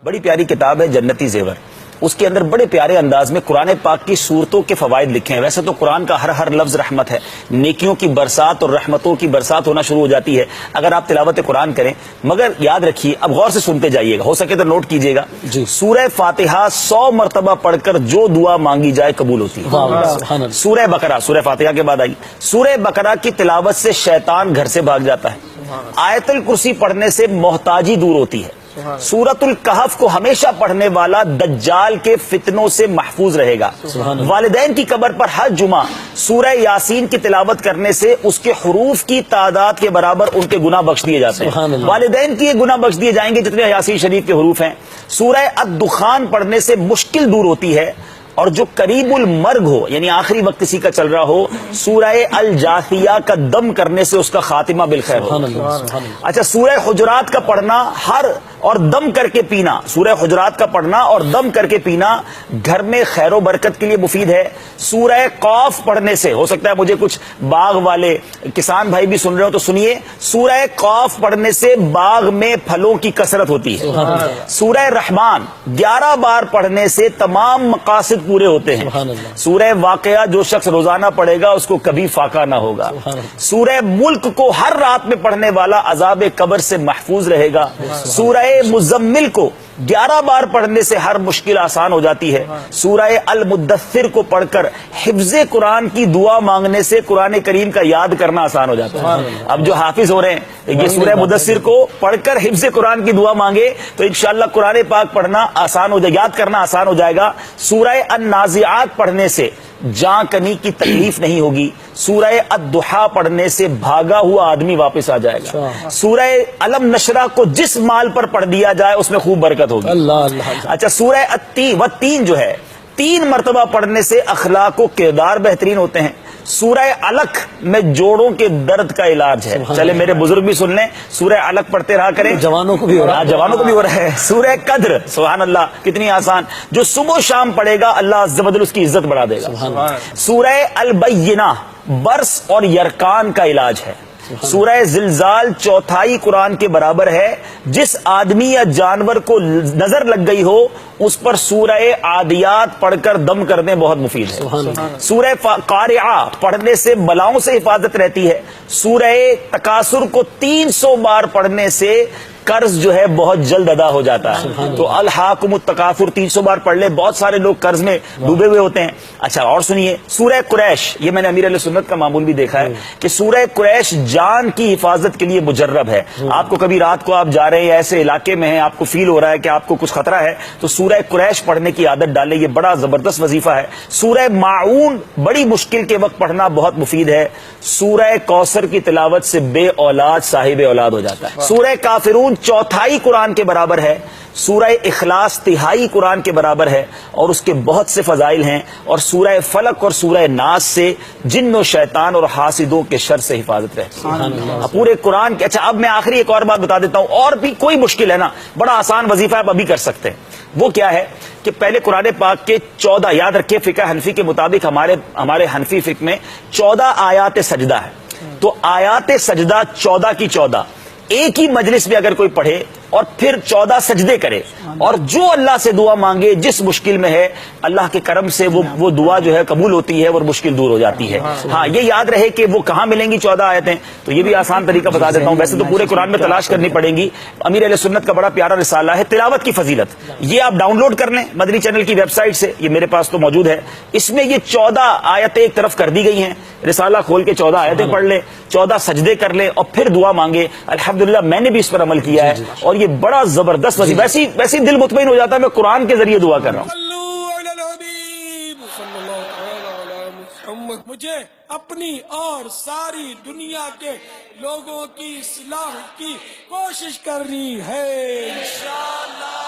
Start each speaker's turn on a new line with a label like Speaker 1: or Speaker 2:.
Speaker 1: بڑی پیاری کتاب ہے جنتی زیور، اس کے اندر بڑے پیارے انداز میں قرآن پاک کی صورتوں کے فوائد لکھے ہیں۔ ویسے تو قرآن کا ہر لفظ رحمت ہے، نیکیوں کی برسات اور رحمتوں کی برسات ہونا شروع ہو جاتی ہے اگر آپ تلاوت قرآن کریں، مگر یاد رکھیے، اب غور سے سنتے جائیے گا، ہو سکے تو نوٹ کیجیے گا
Speaker 2: جی۔
Speaker 1: سورہ فاتحہ 100 مرتبہ پڑھ کر جو دعا مانگی جائے قبول ہوتی ہے۔ سورہ بقرہ سورہ فاتحہ کے بعد آئی، سورہ بقرہ کی تلاوت سے شیطان گھر سے بھاگ جاتا ہے، آیت الکرسی پڑھنے سے محتاجی دور ہوتی ہے، سورۃ الکہف کو ہمیشہ پڑھنے والا دجال کے فتنوں سے محفوظ رہے گا، والدین کی قبر پر ہر جمعہ سورہ یاسین کی تلاوت کرنے سے اس کے حروف کی تعداد کے برابر ان کے گناہ بخش دیے جاتے ہیں، والدین کے گناہ بخش دیے جائیں گے جتنے یاسین شریف کے حروف ہیں۔ سورہ الدخان پڑھنے سے مشکل دور ہوتی ہے، اور جو قریب المرگ ہو یعنی آخری وقت کسی کا چل رہا ہو، سورہ الجاثیہ کا دم کرنے سے اس کا خاتمہ بالخیر ہو۔ اچھا، سورہ حجرات کا پڑھنا اور دم کر کے پینا، سورہ حجرات کا پڑھنا اور دم کر کے پینا گھر میں خیر و برکت کے لیے مفید ہے۔ سورہ قاف پڑھنے سے، ہو سکتا ہے مجھے کچھ باغ والے کسان بھائی بھی سن رہے ہو تو سنیے، سورہ قاف پڑھنے سے باغ میں پھلوں کی کثرت ہوتی ہے۔ سورہ رحمان 11 بار پڑھنے سے تمام مقاصد پورے ہوتے ہیں۔ سورہ واقعہ جو شخص روزانہ پڑھے گا اس کو کبھی فاقہ نہ ہوگا۔ سورہ ملک کو ہر رات میں پڑھنے والا عذاب قبر سے محفوظ رہے گا۔ سورہ مزمل کو 11 بار پڑھنے سے ہر مشکل آسان ہو جاتی ہے۔ سورہ المدثر کو پڑھ کر حفظ قرآن کی دعا مانگنے سے قرآن کریم کا یاد کرنا آسان ہو جاتا ہے۔ اب جو حافظ ہو رہے ہیں یہ سورہ مدثر کو پڑھ کر حفظ قرآن کی دعا مانگے تو انشاءاللہ قرآن پاک پڑھنا آسان ہو جائے، یاد کرنا آسان ہو جائے گا۔ سورہ النازعات پڑھنے سے جاں کنی کی تکلیف نہیں ہوگی۔ سورہ الضحیٰ پڑھنے سے بھاگا ہوا آدمی واپس آ جائے گا۔ سورہ علم نشرہ کو جس مال پر پڑھ دیا جائے اس میں خوب برکت ہوگی۔ اچھا، سورہ التین جو ہے 3 مرتبہ پڑھنے سے اخلاق و کردار بہترین ہوتے ہیں۔ سورہ علق میں جوڑوں کے درد کا علاج ہے، چلے میرے بزرگ بھی سن لیں، سورہ علق پڑھتے رہا کریں، جوانوں کو بھی ہو رہا ہے۔ سورہ قدر، سبحان اللہ، کتنی آسان، جو صبح و شام پڑھے گا اللہ عز و جل اس کی عزت بڑھا دے گا۔ سورہ البینہ برس اور یرکان کا علاج ہے۔ سورہ زلزال 1/4 قرآن کے برابر ہے، جس آدمی یا جانور کو نظر لگ گئی ہو اس پر سورہ عادیات پڑھ کر دم کرنے بہت مفید ہے۔ سورہ قارعہ پڑھنے سے بلاؤں سے حفاظت رہتی ہے۔ سورہ تکاثر کو 300 بار پڑھنے سے قرض جو ہے بہت جلد ادا ہو جاتا ہے، تو الحاکم التکاثر 300 بار پڑھ لے، بہت سارے لوگ قرض میں ڈوبے ہوئے ہوتے ہیں۔ اچھا، اور سنیے سورہ قریش، یہ میں نے امیر علیہ سنت کا معمول بھی دیکھا ہے کہ سورہ قریش جان کی حفاظت کے لیے مجرب ہے۔ آپ کو کبھی رات کو آپ جا رہے ہیں ایسے علاقے میں ہیں، آپ کو فیل ہو رہا ہے کہ آپ کو کچھ خطرہ ہے تو سورہ قریش پڑھنے کی عادت ڈالیں، یہ بڑا زبردست وظیفہ ہے۔ سورہ ماعون بڑی مشکل کے وقت پڑھنا بہت مفید ہے۔ سورہ کوثر کی تلاوت سے بے اولاد صاحب اولاد ہو جاتا ہے۔ سورہ کافرون 1/4 قرآن کے برابر ہے۔ سورہ اخلاص 1/3 قرآن کے برابر ہے اور اس کے بہت سے فضائل ہیں، اور سورہ فلق اور سورہ ناس سے جن و شیطان اور حاسدوں کے شر سے حفاظت رہتی ہے پورے قرآن کے۔ اچھا، اب میں آخری ایک اور بات بتا دیتا ہوں، اور بھی کوئی مشکل ہے نا، بڑا آسان وظیفہ آپ ابھی کر سکتے ہیں۔ وہ کیا ہے کہ پہلے قرآن پاک کے 14، یاد رکھیے فقہ حنفی کے مطابق ہمارے حنفی فقہ میں 14 آیات سجدہ ہے، تو آیات سجدہ 14 کی 14 ایک ہی مجلس میں اگر کوئی پڑھے اور پھر 14 سجدے کرے اور جو اللہ سے دعا مانگے جس مشکل میں ہے، اللہ کے کرم سے وہ دعا جو ہے قبول ہوتی ہے اور مشکل دور ہو جاتی ہے۔ ہاں، یہ یاد رہے کہ وہ کہاں ملیں گی 14 آیتیں، تو یہ بھی آسان طریقہ بتا دیتا ہوں، ویسے تو پورے قرآن میں تلاش کرنی پڑیں گی۔ امیر علیہ سنت کا بڑا پیارا رسالہ ہے تلاوت کی فضیلت، یہ آپ ڈاؤن لوڈ کر لیں مدنی چینل کی ویب سائٹ سے، یہ میرے پاس تو موجود ہے۔ اس میں یہ 14 آیتیں ایک طرف کر دی گئی ہیں، رسالہ کھول کے 14 آیتیں پڑھ لیں، 14 سجدے کر لیں اور پھر دعا مانگے۔ الحمدللہ میں نے بھی اس پر عمل کیا ہے اور یہ بڑا زبردست ویسی دل مطمئن ہو جاتا ہے، میں قرآن کے ذریعے دعا کر رہا ہوں۔
Speaker 3: مجھے اپنی اور ساری دنیا کے لوگوں کی اصلاح کی کوشش کرنی ہے انشاءاللہ۔